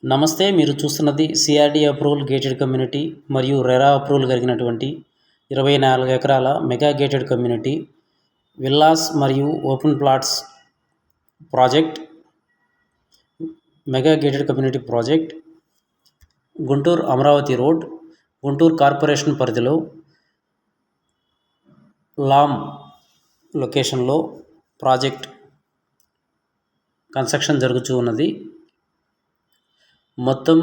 నమస్తే, మీరు చూస్తున్నది సిఆర్డి అప్రూవల్ గేటెడ్ కమ్యూనిటీ మరియు రెరా అప్రూవల్ కలిగినటువంటి 24 ఎకరాల మెగా గేటెడ్ కమ్యూనిటీ విల్లాస్ మరియు open plots project. Mega gated community project Guntur Amaravati road, Guntur corporation పరిధిలో లామ్ లొకేషన్లో ప్రాజెక్ట్ కన్స్ట్రక్షన్ జరుగుతూ ఉన్నది. మొత్తం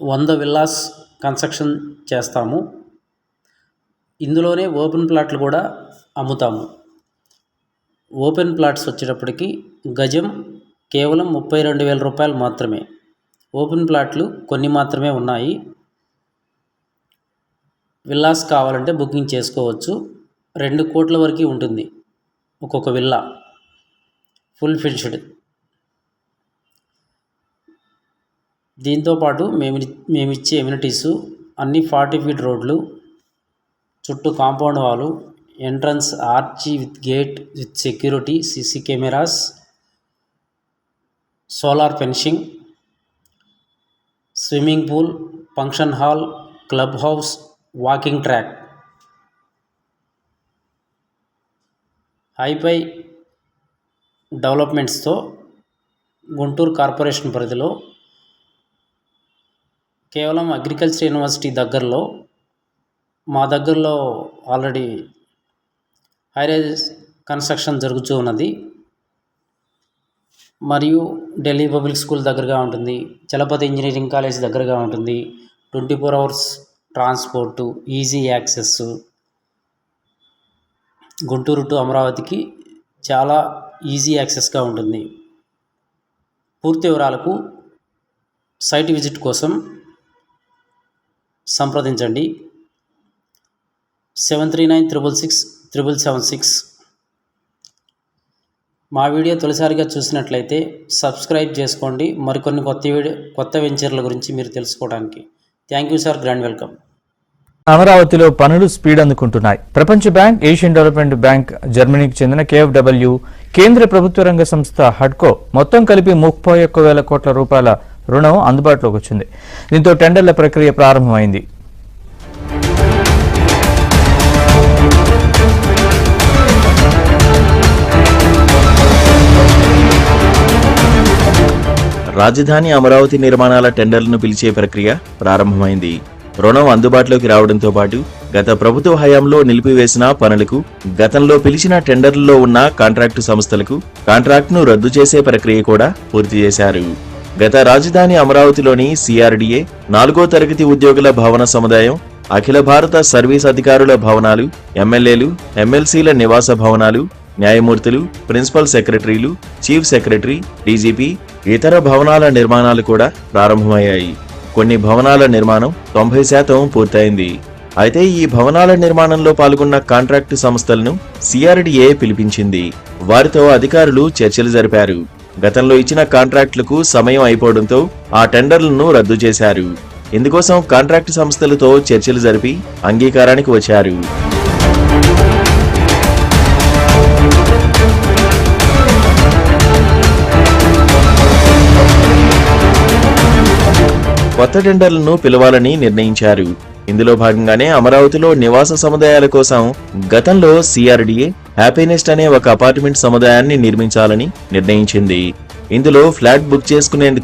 100 విల్లాస్ కన్స్ట్రక్షన్ చేస్తాము. ఇందులోనే ఓపెన్ ప్లాట్లు కూడా అమ్ముతాము. ఓపెన్ ప్లాట్స్ వచ్చేటప్పటికి గజం కేవలం 32,000 రూపాయలు మాత్రమే. ఓపెన్ ప్లాట్లు కొన్ని మాత్రమే ఉన్నాయి. విల్లాస్ కావాలంటే బుకింగ్ చేసుకోవచ్చు. 2 కోట్ల వరకు ఉంటుంది ఒక్కొక్క విల్లా, ఫుల్ ఫినిష్డ్. దీంతోపాటు మేమిచ్చే ఎమ్యూనిటీసు అన్ని 40 ఫీట్ రోడ్లు, చుట్టూ compound wall, entrance arch with gate with security, CC cameras, solar fencing, swimming pool, function hall, club house, walking track, hifi డెవలప్మెంట్స్తో గుంటూరు కార్పొరేషన్ పరిధిలో కేవలం అగ్రికల్చర్ యూనివర్సిటీ దగ్గరలో, మా దగ్గరలో ఆల్రెడీ హైరైజ్ కన్స్ట్రక్షన్ జరుగుతూ ఉన్నది. మరియు ఢిల్లీ పబ్లిక్ స్కూల్ దగ్గరగా ఉంటుంది, చలపతి ఇంజనీరింగ్ కాలేజ్ దగ్గరగా ఉంటుంది. 24 hours transport, easy access. Guntur to అమరావతికి చాలా ఈజీ యాక్సెస్గా ఉంటుంది. పూర్తి వివరాలకు సైట్ విజిట్ కోసం సంప్రదించండి 7396667776. మా వీడియో తొలిసారిగా చూసినట్లయితే సబ్స్క్రైబ్ చేసుకోండి, మరికొన్ని కొత్త వెంచర్ల గురించి మీరు తెలుసుకోవడానికి. Thank you sir, grand welcome. అమరావతిలో పనులు స్పీడ్ అందుకుంటున్నాయి. ప్రపంచ బ్యాంక్, ఏషియన్ డెవలప్మెంట్ బ్యాంక్, జర్మనీకి చెందిన KfW, కేంద్ర ప్రభుత్వ రంగ సంస్థ హడ్కో మొత్తం కలిపి 31,000 కోట్ల రూపాయల రుణం అందుబాటులోకి వచ్చింది. దీంతో టెండర్ల ప్రక్రియ ప్రారంభమైంది. రాజధాని అమరావతి నిర్మాణాల టెండర్లను పిలిచే ప్రక్రియ ప్రారంభమైంది. రుణం అందుబాటులోకి రావడంతో పాటు గత ప్రభుత్వ హయాంలో నిలిపివేసిన పనులకు, గతంలో పిలిచిన టెండర్లలో ఉన్న కాంట్రాక్టు సంస్థలకు కాంట్రాక్టును రద్దు చేసే ప్రక్రియ కూడా పూర్తి చేశారు. గత రాజధాని అమరావతిలోని CRDA 4వ తరగతి ఉద్యోగుల భవన సముదాయం, అఖిల భారత సర్వీస్ అధికారుల భవనాలు, ఎమ్మెల్యేలు, ఎమ్మెల్సీల నివాస భవనాలు, న్యాయమూర్తులు, ప్రిన్సిపల్ సెక్రటరీలు, చీఫ్ సెక్రటరీ, డీజీపీ, ఇతర భవనాల నిర్మాణాలు కూడా ప్రారంభమయ్యాయి. కొన్ని భవనాల నిర్మాణం 90% పూర్తయింది. అయితే ఈ భవనాల నిర్మాణంలో పాల్గొన్న కాంట్రాక్టు సంస్థలను CRDA పిలిపించింది. వారితో అధికారులు చర్చలు జరిపారు. గతంలో ఇచ్చిన కాంట్రాక్టులకు సమయం అయిపోవడంతో ఆ టెండర్లను రద్దు చేశారు. ఇందుకోసం కాంట్రాక్టు సంస్థలతో చర్చలు జరిపి అంగీకారానికి వచ్చారు. కొత్త టెండర్లను పిలవాలని నిర్ణయించారు. ఇందులో భాగంగానే అమరావతిలో నివాస సముదాయాల కోసం గతంలో CRDA హ్యాపీనెస్ట్ అనే ఒక అపార్ట్మెంట్ సముదాయాన్ని నిర్మించాలని నిర్ణయించింది. ఇందులో ఫ్లాట్ బుక్ చేసుకునేందుకు